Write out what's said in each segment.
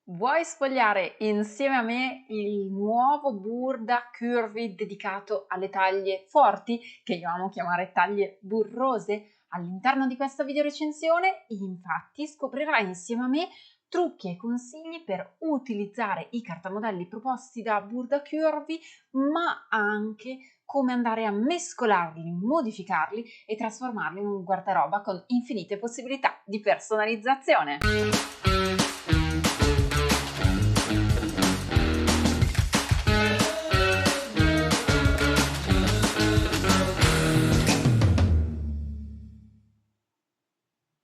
Vuoi sfogliare insieme a me il nuovo Burda Curvy dedicato alle taglie forti, che io amo chiamare taglie burrose? All'interno di questa video recensione, infatti, scoprirai insieme a me trucchi e consigli per utilizzare i cartamodelli proposti da Burda Curvy, ma anche come andare a mescolarli, modificarli e trasformarli in un guardaroba con infinite possibilità di personalizzazione.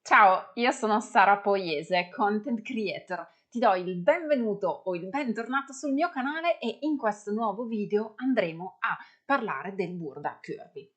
Ciao, io sono Sara Poiese, Content Creator. Ti do il benvenuto o il bentornato sul mio canale e in questo nuovo video andremo a parlare del Burda Curvy.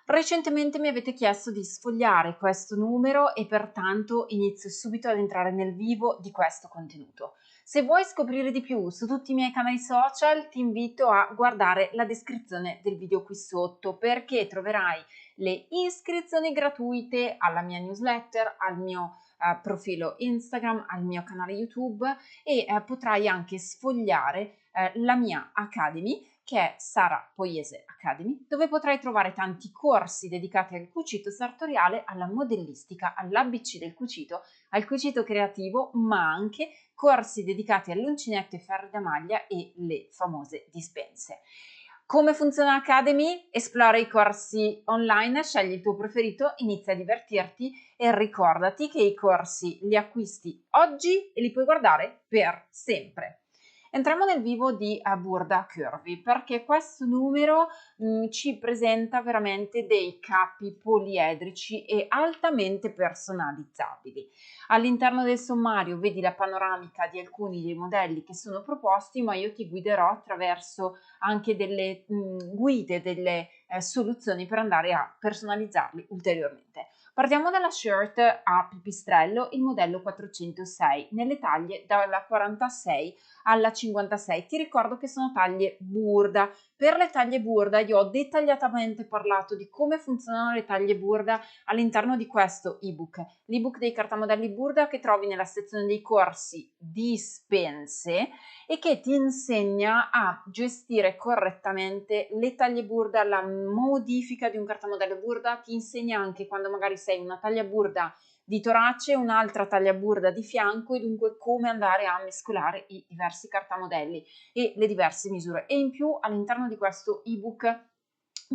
Recentemente mi avete chiesto di sfogliare questo numero e pertanto inizio subito ad entrare nel vivo di questo contenuto. Se vuoi scoprire di più su tutti i miei canali social, ti invito a guardare la descrizione del video qui sotto perché troverai le iscrizioni gratuite alla mia newsletter, al mio profilo Instagram, al mio canale YouTube e potrai anche sfogliare la mia Academy, che è Sara Poiese Academy, dove potrai trovare tanti corsi dedicati al cucito sartoriale, alla modellistica, all'ABC del cucito, al cucito creativo, ma anche corsi dedicati all'uncinetto e ferri da maglia e le famose dispense. Come funziona Academy? Esplora i corsi online, scegli il tuo preferito, inizia a divertirti e ricordati che i corsi li acquisti oggi e li puoi guardare per sempre. Entriamo nel vivo di Burda Curvy perché questo numero ci presenta veramente dei capi poliedrici e altamente personalizzabili. All'interno del sommario vedi la panoramica di alcuni dei modelli che sono proposti, ma io ti guiderò attraverso anche delle guide, delle soluzioni per andare a personalizzarli ulteriormente. Partiamo dalla shirt a pipistrello, il modello 406, nelle taglie dalla 46 alla 56. Ti ricordo che sono taglie Burda. Per le taglie Burda io ho dettagliatamente parlato di come funzionano le taglie Burda all'interno di questo ebook, l'ebook dei cartamodelli Burda che trovi nella sezione dei corsi dispense e che ti insegna a gestire correttamente le taglie Burda, la modifica di un cartamodello Burda, ti insegna anche quando magari sei una taglia Burda di torace, un'altra taglia Burda di fianco e dunque come andare a mescolare i diversi cartamodelli e le diverse misure. E in più all'interno di questo ebook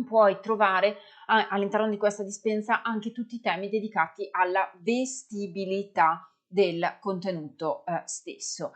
puoi trovare all'interno di questa dispensa anche tutti i temi dedicati alla vestibilità del contenuto stesso.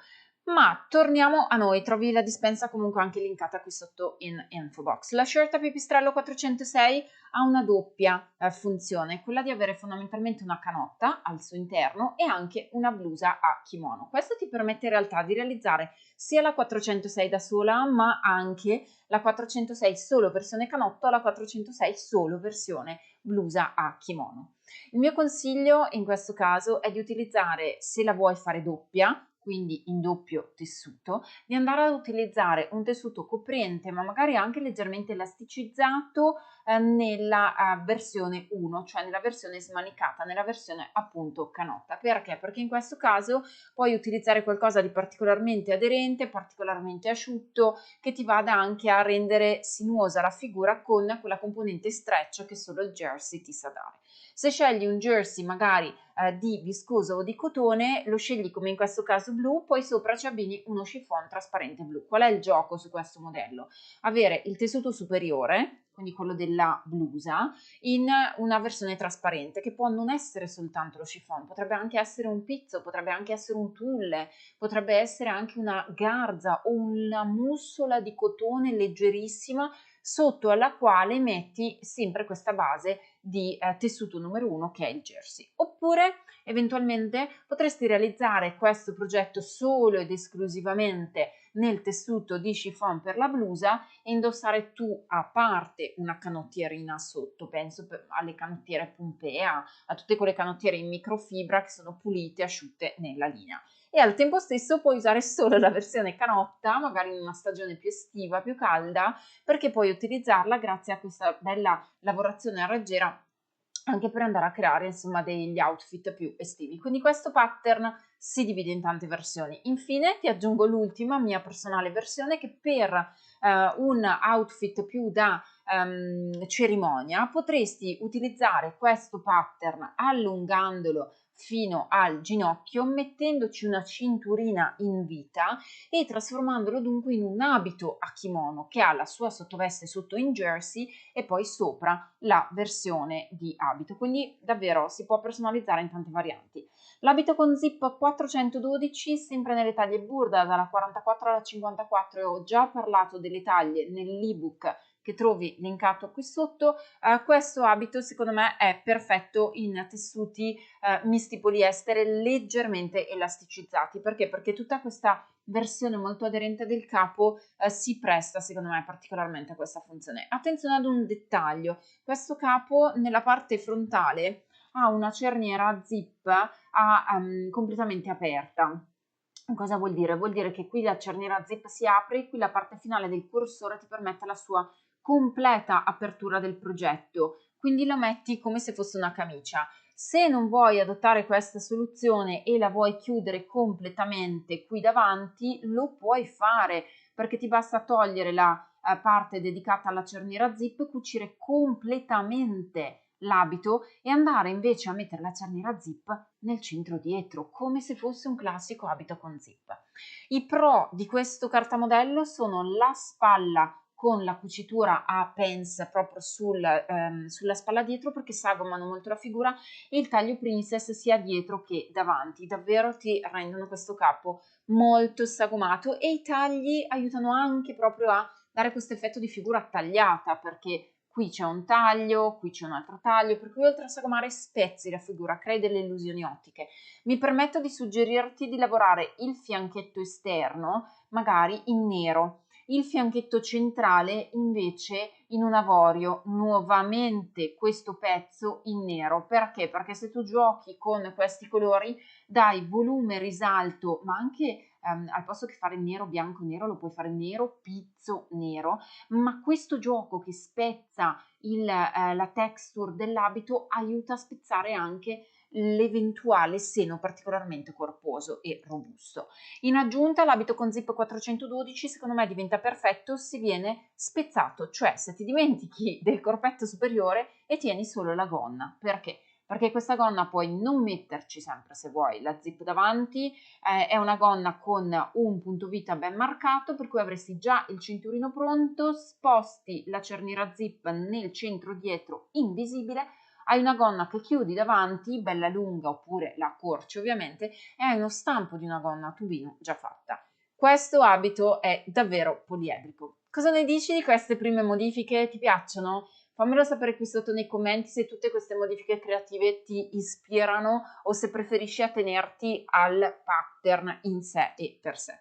Ma torniamo a noi, trovi la dispensa comunque anche linkata qui sotto in info box. La shirt a pipistrello 406 ha una doppia funzione, quella di avere fondamentalmente una canotta al suo interno e anche una blusa a kimono. Questo ti permette in realtà di realizzare sia la 406 da sola, ma anche la 406 solo versione canotto o la 406 solo versione blusa a kimono. Il mio consiglio in questo caso è di utilizzare, se la vuoi fare doppia, quindi in doppio tessuto, di andare ad utilizzare un tessuto coprente ma magari anche leggermente elasticizzato nella versione 1, cioè nella versione smanicata, nella versione appunto canotta. Perché? Perché in questo caso puoi utilizzare qualcosa di particolarmente aderente, particolarmente asciutto, che ti vada anche a rendere sinuosa la figura con quella componente stretch che solo il jersey ti sa dare. Se scegli un jersey magari di viscoso o di cotone, lo scegli come in questo caso blu, poi sopra ci abbini uno chiffon trasparente blu. Qual è il gioco su questo modello? Avere il tessuto superiore, quindi quello della blusa, in una versione trasparente che può non essere soltanto lo chiffon, potrebbe anche essere un pizzo, potrebbe anche essere un tulle, potrebbe essere anche una garza o una mussola di cotone leggerissima sotto alla quale metti sempre questa base di tessuto numero 1 che è il jersey. Oppure eventualmente potresti realizzare questo progetto solo ed esclusivamente nel tessuto di chiffon per la blusa e indossare tu a parte una canottierina sotto, penso alle canottiere Pompea, a tutte quelle canottiere in microfibra che sono pulite e asciutte nella linea. E al tempo stesso puoi usare solo la versione canotta, magari in una stagione più estiva, più calda, perché puoi utilizzarla grazie a questa bella lavorazione a raggiera anche per andare a creare insomma degli outfit più estivi. Quindi questo pattern si divide in tante versioni. Infine ti aggiungo l'ultima mia personale versione che per un outfit più da cerimonia potresti utilizzare questo pattern allungandolo fino al ginocchio, mettendoci una cinturina in vita e trasformandolo dunque in un abito a kimono che ha la sua sottoveste sotto in jersey e poi sopra la versione di abito. Quindi davvero si può personalizzare in tante varianti. L'abito con zip 412, sempre nelle taglie burda, dalla 44 alla 54, e ho già parlato delle taglie nell'ebook che trovi linkato qui sotto. Questo abito secondo me è perfetto in tessuti misti poliestere leggermente elasticizzati. Perché? Perché tutta questa versione molto aderente del capo si presta secondo me particolarmente a questa funzione. Attenzione ad un dettaglio: questo capo nella parte frontale ha una cerniera zip completamente aperta. Cosa vuol dire? Vuol dire che qui la cerniera zip si apre e qui la parte finale del cursore ti permette la sua completa apertura del progetto, quindi lo metti come se fosse una camicia. Se non vuoi adottare questa soluzione e la vuoi chiudere completamente qui davanti, lo puoi fare, perché ti basta togliere la parte dedicata alla cerniera zip, cucire completamente l'abito e andare invece a mettere la cerniera zip nel centro dietro, come se fosse un classico abito con zip. I pro di questo cartamodello sono la spalla con la cucitura a pens proprio sulla spalla dietro, perché sagomano molto la figura, e il taglio princess sia dietro che davanti. Davvero ti rendono questo capo molto sagomato, e i tagli aiutano anche proprio a dare questo effetto di figura tagliata, perché qui c'è un taglio, qui c'è un altro taglio, per cui oltre a sagomare spezzi la figura, crei delle illusioni ottiche. Mi permetto di suggerirti di lavorare il fianchetto esterno magari in nero, il fianchetto centrale invece in un avorio, nuovamente questo pezzo in nero. Perché? Perché se tu giochi con questi colori dai volume, risalto, ma anche al posto che fare nero, bianco, nero, lo puoi fare nero, pizzo, nero, ma questo gioco che spezza la texture dell'abito aiuta a spezzare anche l'eventuale seno particolarmente corposo e robusto. In aggiunta, l'abito con zip 412 secondo me diventa perfetto se viene spezzato, cioè se ti dimentichi del corpetto superiore e tieni solo la gonna. Perché? Perché questa gonna puoi non metterci sempre, se vuoi, la zip davanti, è una gonna con un punto vita ben marcato, per cui avresti già il cinturino pronto, sposti la cerniera zip nel centro dietro invisibile, hai una gonna che chiudi davanti, bella lunga, oppure la accorci ovviamente, e hai uno stampo di una gonna a tubino già fatta. Questo abito è davvero poliedrico. Cosa ne dici di queste prime modifiche? Ti piacciono? Fammelo sapere qui sotto nei commenti se tutte queste modifiche creative ti ispirano o se preferisci attenerti al pattern in sé e per sé.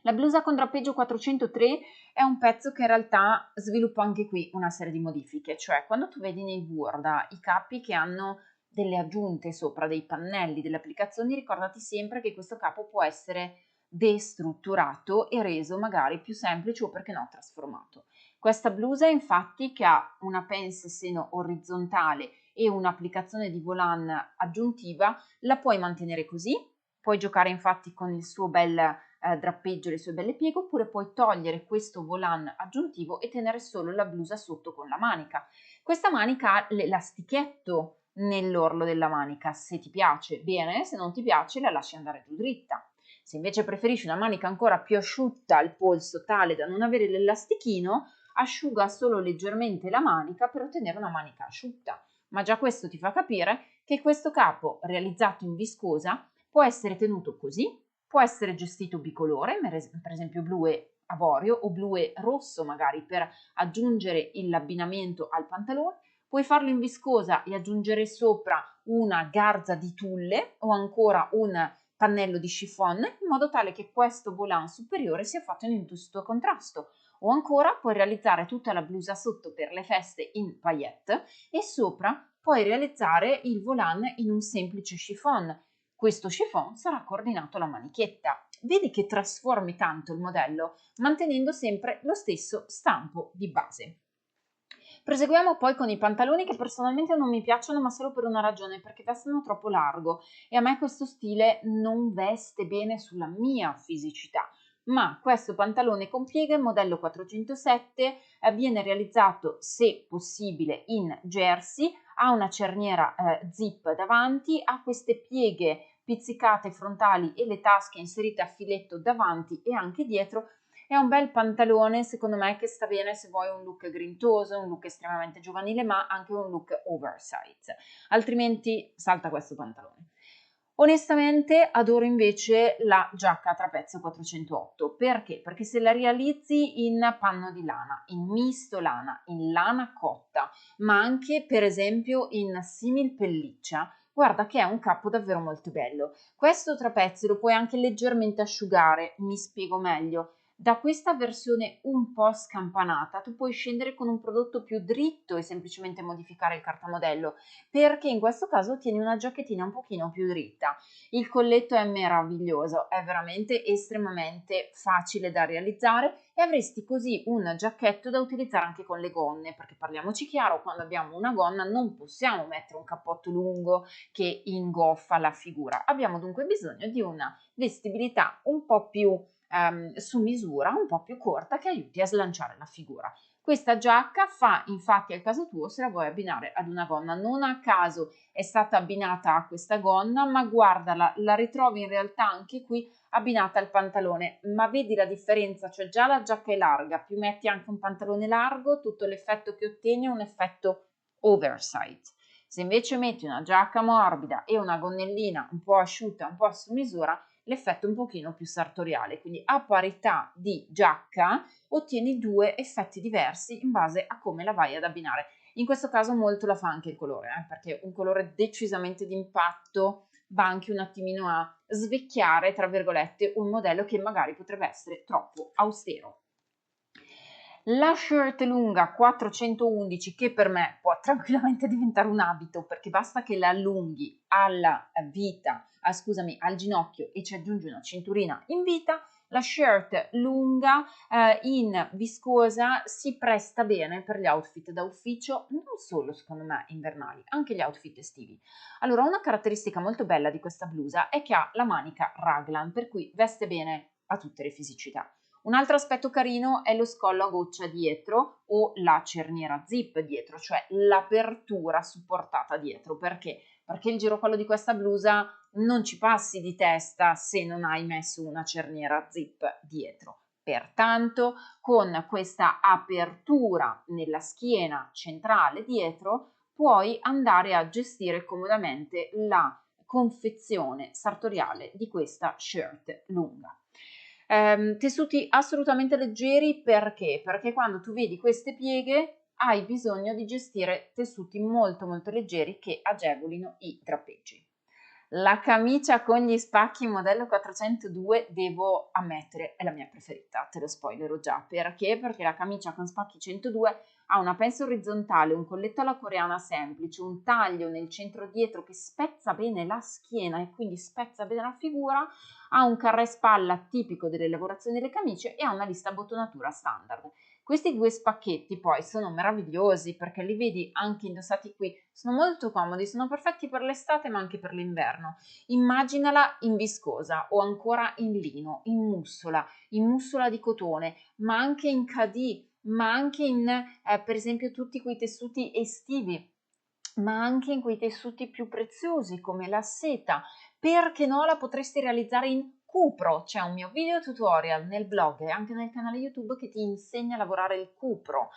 La blusa con drappeggio 403 è un pezzo che in realtà sviluppa anche qui una serie di modifiche, cioè quando tu vedi nei Word i capi che hanno delle aggiunte sopra, dei pannelli, delle applicazioni, ricordati sempre che questo capo può essere destrutturato e reso magari più semplice o perché no trasformato. Questa blusa infatti, che ha una pens seno orizzontale e un'applicazione di volant aggiuntiva, la puoi mantenere così, puoi giocare infatti con il suo bel drappeggio, le sue belle pieghe, oppure puoi togliere questo volant aggiuntivo e tenere solo la blusa sotto con la manica. Questa manica ha l'elastichetto nell'orlo della manica, se ti piace bene, se non ti piace la lasci andare giù dritta. Se invece preferisci una manica ancora più asciutta al polso, tale da non avere l'elastichino, asciuga solo leggermente la manica per ottenere una manica asciutta. Ma già questo ti fa capire che questo capo realizzato in viscosa può essere tenuto così, può essere gestito bicolore, per esempio blu e avorio o blu e rosso magari per aggiungere l'abbinamento al pantalone. Puoi farlo in viscosa e aggiungere sopra una garza di tulle o ancora un pannello di chiffon, in modo tale che questo volant superiore sia fatto in intusto contrasto. O ancora puoi realizzare tutta la blusa sotto per le feste in paillette e sopra puoi realizzare il volant in un semplice chiffon. Questo chiffon sarà coordinato alla manichetta. Vedi che trasformi tanto il modello mantenendo sempre lo stesso stampo di base. Proseguiamo poi con i pantaloni che personalmente non mi piacciono, ma solo per una ragione, perché vestono troppo largo e a me questo stile non veste bene sulla mia fisicità. Ma questo pantalone con pieghe modello 407 viene realizzato, se possibile, in jersey, ha una cerniera zip davanti, ha queste pieghe pizzicate frontali e le tasche inserite a filetto davanti e anche dietro. È un bel pantalone, secondo me, che sta bene se vuoi un look grintoso, un look estremamente giovanile, ma anche un look oversize. Altrimenti salta questo pantalone. Onestamente adoro invece la giacca a trapezio 408. Perché? Perché se la realizzi in panno di lana, in misto lana, in lana cotta, ma anche per esempio in simil pelliccia, guarda che è un capo davvero molto bello. Questo trapezio lo puoi anche leggermente asciugare, mi spiego meglio. Da questa versione un po' scampanata tu puoi scendere con un prodotto più dritto e semplicemente modificare il cartamodello, perché in questo giacchetto ottieni una giacchettina un pochino più dritta. Il colletto è meraviglioso, è veramente estremamente facile da realizzare e avresti così un giacchetto da utilizzare anche con le gonne, perché parliamoci chiaro, quando abbiamo una gonna non possiamo mettere un cappotto lungo che ingoffa la figura. Abbiamo dunque bisogno di una vestibilità un po' più su misura, un po' più corta, che aiuti a slanciare la figura. Questa giacca fa infatti al caso tuo se la vuoi abbinare ad una gonna. Non a caso è stata abbinata a questa gonna, ma guardala, la ritrovi in realtà anche qui abbinata al pantalone. Ma vedi la differenza? Cioè già la giacca è larga, più metti anche un pantalone largo, tutto l'effetto che ottieni è un effetto oversize. Se invece metti una giacca morbida e una gonnellina un po' asciutta, un po' su misura, l'effetto è un pochino più sartoriale, quindi a parità di giacca ottieni due effetti diversi in base a come la vai ad abbinare. In questo caso molto la fa anche il colore, perché un colore decisamente d'impatto va anche un attimino a svecchiare, tra virgolette, un modello che magari potrebbe essere troppo austero. La shirt lunga 411, che per me può tranquillamente diventare un abito, perché basta che la allunghi alla vita, scusami, al ginocchio e ci aggiungi una cinturina in vita, la shirt lunga in viscosa si presta bene per gli outfit da ufficio, non solo secondo me invernali, anche gli outfit estivi. Allora, una caratteristica molto bella di questa blusa è che ha la manica raglan, per cui veste bene a tutte le fisicità. Un altro aspetto carino è lo scollo a goccia dietro o la cerniera zip dietro, cioè l'apertura supportata dietro. Perché? Perché il girocollo di questa blusa non ci passi di testa se non hai messo una cerniera zip dietro. Pertanto, con questa apertura nella schiena centrale dietro, puoi andare a gestire comodamente la confezione sartoriale di questa shirt lunga. Tessuti assolutamente leggeri perché? Perché quando tu vedi queste pieghe hai bisogno di gestire tessuti molto molto leggeri che agevolino i drappeggi. La camicia con gli spacchi modello 402 devo ammettere è la mia preferita, te lo spoilerò già. Perché? Perché la camicia con spacchi 102 ha una pensa orizzontale, un colletto alla coreana semplice, un taglio nel centro dietro che spezza bene la schiena e quindi spezza bene la figura, ha un carré spalla tipico delle lavorazioni delle camicie e ha una lista bottonatura standard. Questi due spacchetti poi sono meravigliosi perché li vedi anche indossati qui, sono molto comodi, sono perfetti per l'estate ma anche per l'inverno. Immaginala in viscosa o ancora in lino, in mussola di cotone, ma anche in KD, ma anche in per esempio tutti quei tessuti estivi, ma anche in quei tessuti più preziosi come la seta. Perché no, la potresti realizzare in cupro. C'è un mio video tutorial nel blog e anche nel canale YouTube che ti insegna a lavorare il cupro.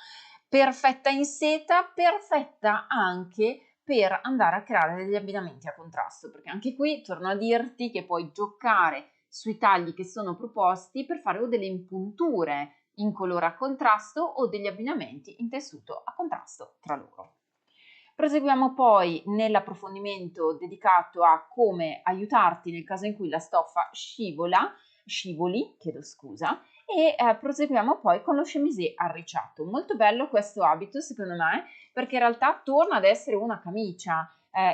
Perfetta in seta, perfetta anche per andare a creare degli abbinamenti a contrasto, perché anche qui torno a dirti che puoi giocare sui tagli che sono proposti per fare o delle impunture in colore a contrasto o degli abbinamenti in tessuto a contrasto tra loro. Proseguiamo poi nell'approfondimento dedicato a come aiutarti nel caso in cui la stoffa scivoli, chiedo scusa, e proseguiamo poi con lo chemisé arricciato. Molto bello questo abito secondo me perché in realtà torna ad essere una camicia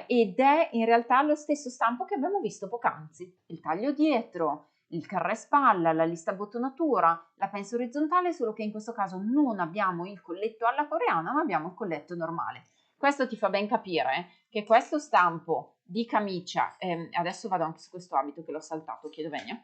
ed è in realtà lo stesso stampo che abbiamo visto poc'anzi. Il taglio dietro, il carre spalla, la lista bottonatura, la pensa orizzontale, solo che in questo caso non abbiamo il colletto alla coreana, ma abbiamo il colletto normale. Questo ti fa ben capire che questo stampo di camicia, adesso vado anche su questo abito che l'ho saltato, chiedo venia,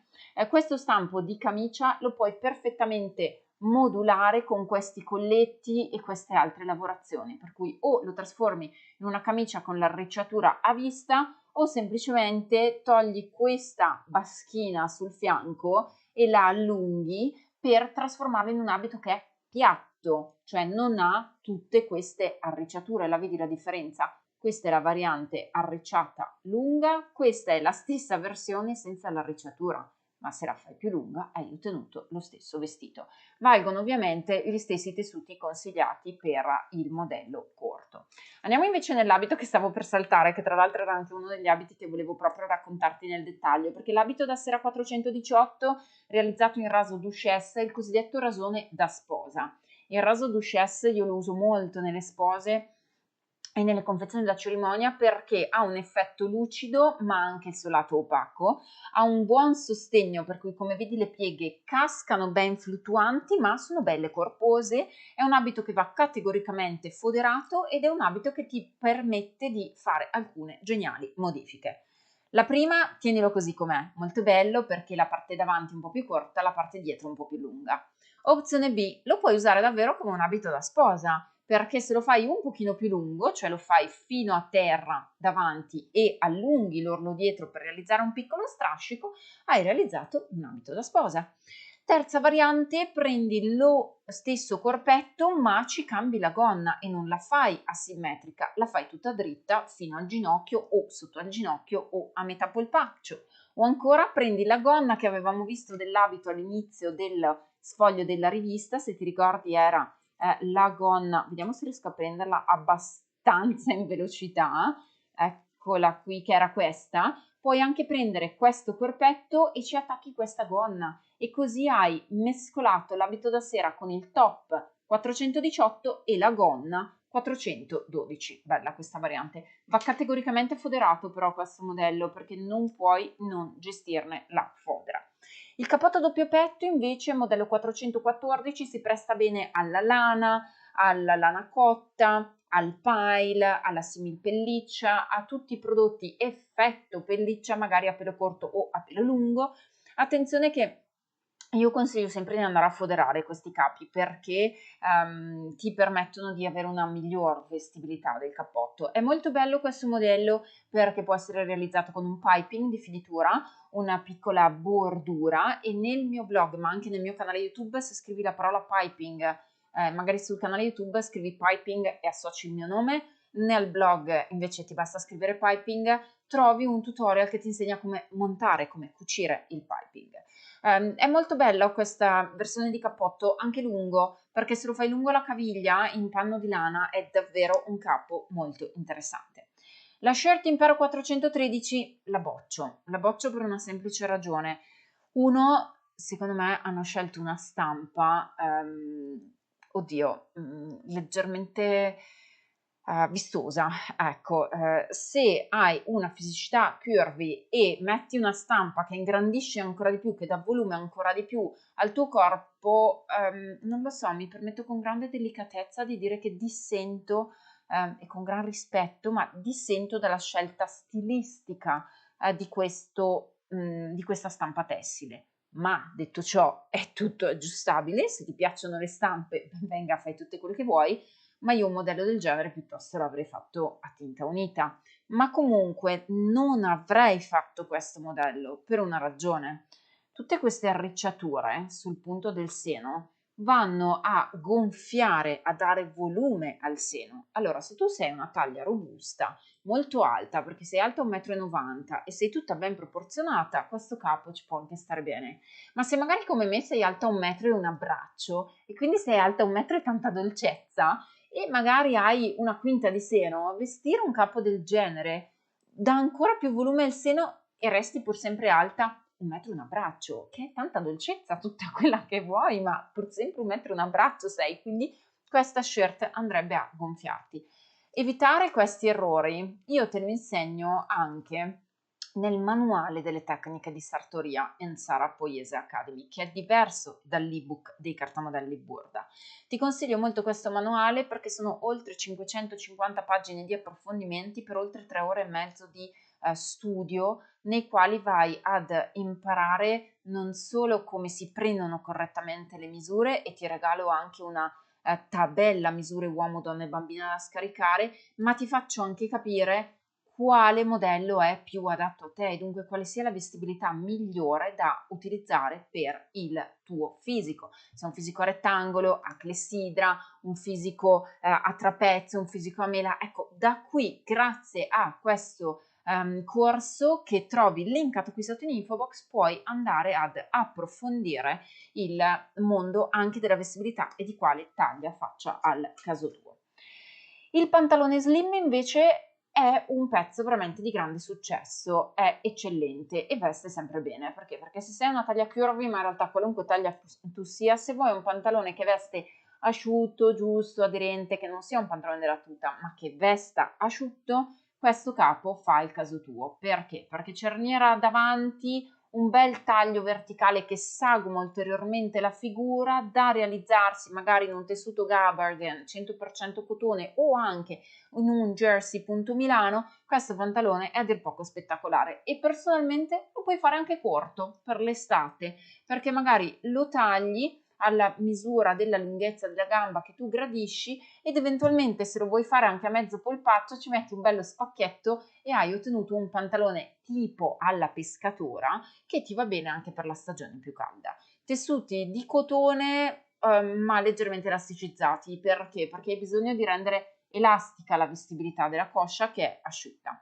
questo stampo di camicia lo puoi perfettamente modulare con questi colletti e queste altre lavorazioni, per cui o lo trasformi in una camicia con l'arricciatura a vista o semplicemente togli questa baschina sul fianco e la allunghi per trasformarla in un abito che è piatto, cioè non ha tutte queste arricciature. La vedi la differenza? Questa è la variante arricciata lunga, questa è la stessa versione senza l'arricciatura, ma se la fai più lunga hai ottenuto lo stesso vestito. Valgono ovviamente gli stessi tessuti consigliati per il modello corto. Andiamo invece nell'abito che stavo per saltare, che tra l'altro era anche uno degli abiti che volevo proprio raccontarti nel dettaglio, perché l'abito da sera 418 realizzato in raso duchesse è il cosiddetto rasone da sposa. Il raso duchesse io lo uso molto nelle spose e nelle confezioni da cerimonia perché ha un effetto lucido ma anche il suo lato opaco, ha un buon sostegno per cui come vedi le pieghe cascano ben fluttuanti ma sono belle corpose, è un abito che va categoricamente foderato ed è un abito che ti permette di fare alcune geniali modifiche. La prima, tienilo così com'è, molto bello perché la parte davanti è un po' più corta, la parte dietro un po' più lunga. Opzione B, lo puoi usare davvero come un abito da sposa, perché se lo fai un pochino più lungo, cioè lo fai fino a terra davanti e allunghi l'orlo dietro per realizzare un piccolo strascico, hai realizzato un abito da sposa. Terza variante, prendi lo stesso corpetto ma ci cambi la gonna e non la fai asimmetrica, la fai tutta dritta fino al ginocchio o sotto al ginocchio o a metà polpaccio. O ancora prendi la gonna che avevamo visto dell'abito all'inizio del sfoglio della rivista, se ti ricordi era la gonna, vediamo se riesco a prenderla abbastanza in velocità, eccola qui che era questa, puoi anche prendere questo corpetto e ci attacchi questa gonna e così hai mescolato l'abito da sera con il top 418 e la gonna 412. Bella questa variante. Va categoricamente foderato però questo modello perché non puoi non gestirne la fodera. Il cappotto a doppio petto invece, modello 414, si presta bene alla lana cotta, al pile, alla simil pelliccia, a tutti i prodotti effetto pelliccia, magari a pelo corto o a pelo lungo. Attenzione che io consiglio sempre di andare a foderare questi capi perché ti permettono di avere una miglior vestibilità del cappotto. È molto bello questo modello perché può essere realizzato con un piping di finitura, una piccola bordura e nel mio blog ma anche nel mio canale YouTube se scrivi la parola piping, magari sul canale YouTube scrivi piping e associ il mio nome, nel blog invece ti basta scrivere piping, trovi un tutorial che ti insegna come montare, come cucire il piping. È molto bella questa versione di cappotto, anche lungo, perché se lo fai lungo la caviglia in panno di lana è davvero un capo molto interessante. La shirt Impero 413 la boccio per una semplice ragione. Uno, secondo me hanno scelto una stampa, leggermente vistosa. Ecco, se hai una fisicità curvy e metti una stampa che ingrandisce ancora di più, che dà volume ancora di più al tuo corpo, non lo so, mi permetto con grande delicatezza di dire che dissento e con gran rispetto, ma dissento dalla scelta stilistica di questa stampa tessile. Ma detto ciò, è tutto aggiustabile. Se ti piacciono le stampe, ben venga, fai tutte quelle che vuoi. Ma io un modello del genere piuttosto l'avrei fatto a tinta unita. Ma comunque non avrei fatto questo modello per una ragione. Tutte queste arricciature sul punto del seno vanno a gonfiare, a dare volume al seno. Allora, se tu sei una taglia robusta, molto alta, perché sei alta 1,90 m e sei tutta ben proporzionata, questo capo ci può anche stare bene. Ma se magari come me sei alta 1 m e un abbraccio e quindi sei alta 1 m e tanta dolcezza e magari hai una quinta di seno, vestire un capo del genere dà ancora più volume al seno e resti pur sempre alta 1 m e un abbraccio, che è tanta dolcezza tutta quella che vuoi, ma pur sempre 1 m e un abbraccio sei, quindi questa shirt andrebbe a gonfiarti. Evitare questi errori, io te lo insegno anche nel manuale delle tecniche di sartoria in Sara Poiese Academy, che è diverso dall'ebook dei cartamodelli Burda. Ti consiglio molto questo manuale perché sono oltre 550 pagine di approfondimenti per oltre 3 ore e mezzo di studio, nei quali vai ad imparare non solo come si prendono correttamente le misure, e ti regalo anche una tabella misure uomo, donna e bambina da scaricare, ma ti faccio anche capire quale modello è più adatto a te, dunque quale sia la vestibilità migliore da utilizzare per il tuo fisico. Se è un fisico a rettangolo, a clessidra, un fisico a trapezio, un fisico a mela, ecco, da qui, grazie a questo corso che trovi linkato qui sotto in info box, puoi andare ad approfondire il mondo anche della vestibilità e di quale taglia faccia al caso tuo. Il pantalone slim invece è un pezzo veramente di grande successo, è eccellente e veste sempre bene. Perché? Perché se sei una taglia curvy, ma in realtà qualunque taglia tu sia, se vuoi un pantalone che veste asciutto, giusto, aderente, che non sia un pantalone della tuta, ma che vesta asciutto, questo capo fa il caso tuo. Perché? Perché cerniera davanti, un bel taglio verticale che sagoma ulteriormente la figura, da realizzarsi magari in un tessuto gabardine 100% cotone o anche in un jersey punto Milano. Questo pantalone è a dir poco spettacolare e personalmente lo puoi fare anche corto per l'estate, perché magari lo tagli alla misura della lunghezza della gamba che tu gradisci ed eventualmente, se lo vuoi fare anche a mezzo polpaccio, ci metti un bello spacchetto e hai ottenuto un pantalone tipo alla pescatora che ti va bene anche per la stagione più calda. Tessuti di cotone ma leggermente elasticizzati. Perché? Perché hai bisogno di rendere elastica la vestibilità della coscia, che è asciutta.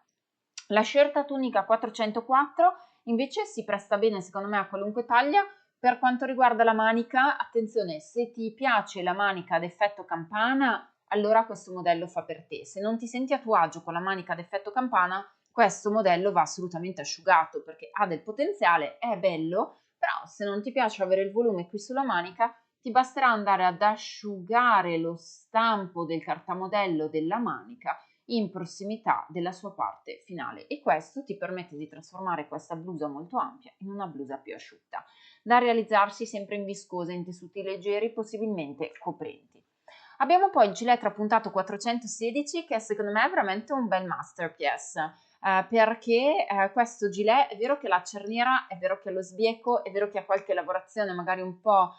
La scelta tunica 404 invece si presta bene secondo me a qualunque taglia. Per quanto riguarda la manica, attenzione, se ti piace la manica ad effetto campana, allora questo modello fa per te. Se non ti senti a tuo agio con la manica ad effetto campana, questo modello va assolutamente asciugato perché ha del potenziale, è bello, però se non ti piace avere il volume qui sulla manica, ti basterà andare ad asciugare lo stampo del cartamodello della manica in prossimità della sua parte finale, e questo ti permette di trasformare questa blusa molto ampia in una blusa più asciutta, da realizzarsi sempre in viscose, in tessuti leggeri, possibilmente coprenti. Abbiamo poi il gilet trapuntato 416, che secondo me è veramente un bel masterpiece, perché questo gilet è vero che la cerniera, è vero che ha lo sbieco, è vero che ha qualche lavorazione magari un po'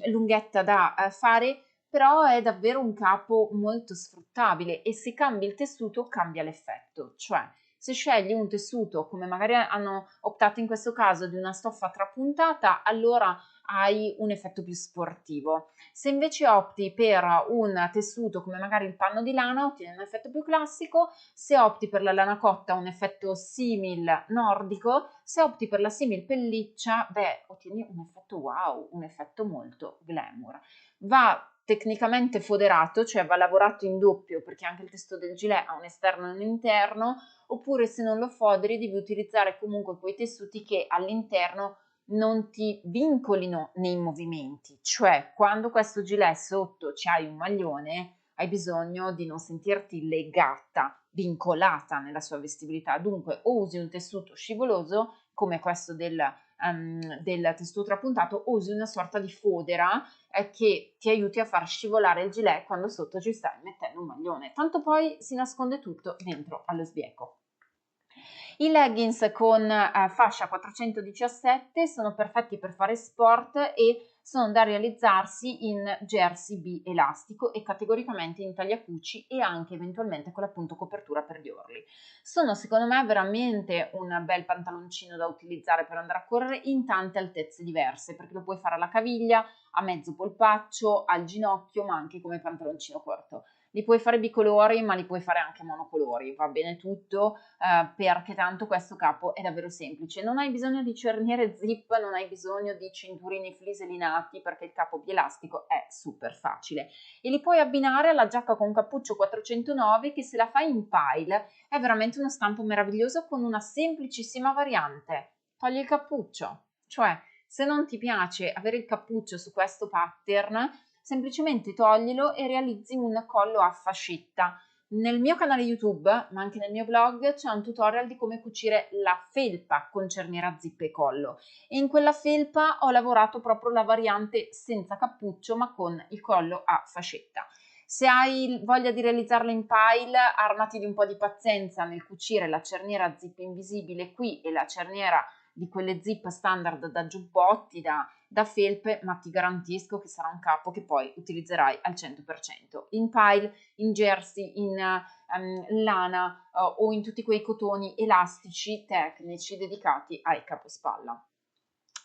lunghetta da fare, però è davvero un capo molto sfruttabile e se cambi il tessuto cambia l'effetto. Cioè, se scegli un tessuto, come magari hanno optato in questo caso, di una stoffa trapuntata, allora hai un effetto più sportivo. Se invece opti per un tessuto come magari il panno di lana, ottieni un effetto più classico. Se opti per la lana cotta, un effetto simil nordico. Se opti per la simil pelliccia, beh, ottieni un effetto wow, un effetto molto glamour. Va tecnicamente foderato, cioè va lavorato in doppio, perché anche il testo del gilet ha un esterno e un interno, oppure se non lo foderi devi utilizzare comunque quei tessuti che all'interno non ti vincolino nei movimenti. Cioè, quando questo gilet sotto ci hai un maglione, hai bisogno di non sentirti legata, vincolata nella sua vestibilità. Dunque o usi un tessuto scivoloso come questo del tessuto trapuntato, o usi una sorta di fodera che ti aiuti a far scivolare il gilet quando sotto ci stai mettendo un maglione, tanto poi si nasconde tutto dentro allo sbieco. I leggings con fascia 417 sono perfetti per fare sport e sono da realizzarsi in jersey B elastico e categoricamente in taglia cucci e anche eventualmente con l'appunto copertura per gli orli. Sono secondo me veramente un bel pantaloncino da utilizzare per andare a correre in tante altezze diverse, perché lo puoi fare alla caviglia, a mezzo polpaccio, al ginocchio, ma anche come pantaloncino corto. Li puoi fare bicolori, ma li puoi fare anche monocolori, va bene tutto, perché tanto questo capo è davvero semplice. Non hai bisogno di cerniere zip, non hai bisogno di cinturini fliselinati, perché il capo bielastico è super facile. E li puoi abbinare alla giacca con cappuccio 409, che se la fai in pile è veramente uno stampo meraviglioso con una semplicissima variante. Togli il cappuccio, cioè se non ti piace avere il cappuccio su questo pattern, semplicemente toglilo e realizzi un collo a fascetta. Nel mio canale YouTube, ma anche nel mio blog, c'è un tutorial di come cucire la felpa con cerniera zip e collo e in quella felpa ho lavorato proprio la variante senza cappuccio ma con il collo a fascetta. Se hai voglia di realizzarla in pile, armati di un po' di pazienza nel cucire la cerniera zip invisibile qui e la cerniera di quelle zip standard da giubbotti, da felpe, ma ti garantisco che sarà un capo che poi utilizzerai al 100%. In pile, in jersey, in lana o in tutti quei cotoni elastici tecnici dedicati ai capospalla.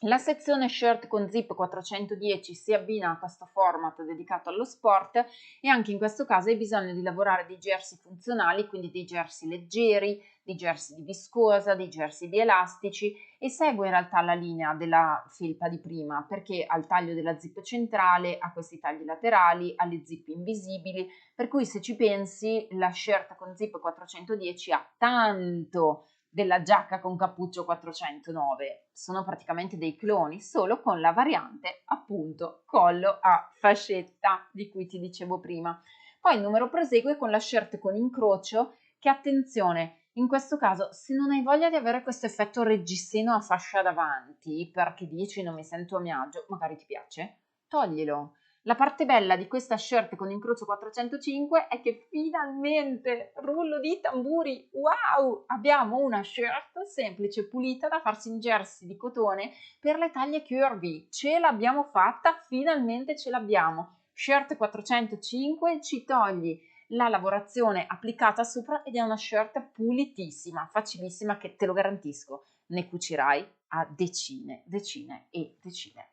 La sezione shirt con zip 410 si abbina a questo format dedicato allo sport e anche in questo caso hai bisogno di lavorare dei jersey funzionali, quindi dei jersey leggeri, dei jersey di viscosa, dei jersey di elastici e segue in realtà la linea della felpa di prima perché ha il taglio della zip centrale, ha questi tagli laterali, ha le zip invisibili, per cui se ci pensi la shirt con zip 410 ha tanto della giacca con cappuccio 409, sono praticamente dei cloni, solo con la variante appunto collo a fascetta di cui ti dicevo prima. Poi il numero prosegue con la shirt con incrocio che attenzione, in questo caso se non hai voglia di avere questo effetto reggiseno a fascia davanti perché dici non mi sento a mio agio, magari ti piace, toglilo. La parte bella di questa shirt con incrocio 405 è che finalmente, rullo di tamburi, wow, abbiamo una shirt semplice e pulita da farsi in jersey di cotone per le taglie curvy. Ce l'abbiamo fatta, finalmente ce l'abbiamo. Shirt 405, ci togli la lavorazione applicata sopra ed è una shirt pulitissima, facilissima che te lo garantisco, ne cucirai a decine, decine e decine.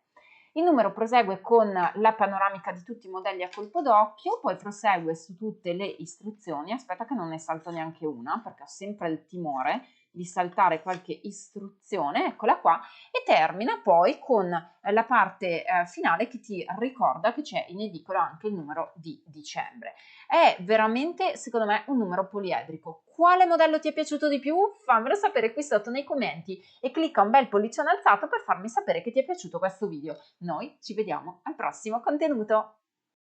Il numero prosegue con la panoramica di tutti i modelli a colpo d'occhio, poi prosegue su tutte le istruzioni. Aspetta che non ne salto neanche una perché ho sempre il timore di saltare qualche istruzione, eccola qua, e termina poi con la parte finale che ti ricorda che c'è in edicola anche il numero di dicembre. È veramente, secondo me, un numero poliedrico. Quale modello ti è piaciuto di più? Fammelo sapere qui sotto nei commenti e clicca un bel pollicione alzato per farmi sapere che ti è piaciuto questo video. Noi ci vediamo al prossimo contenuto.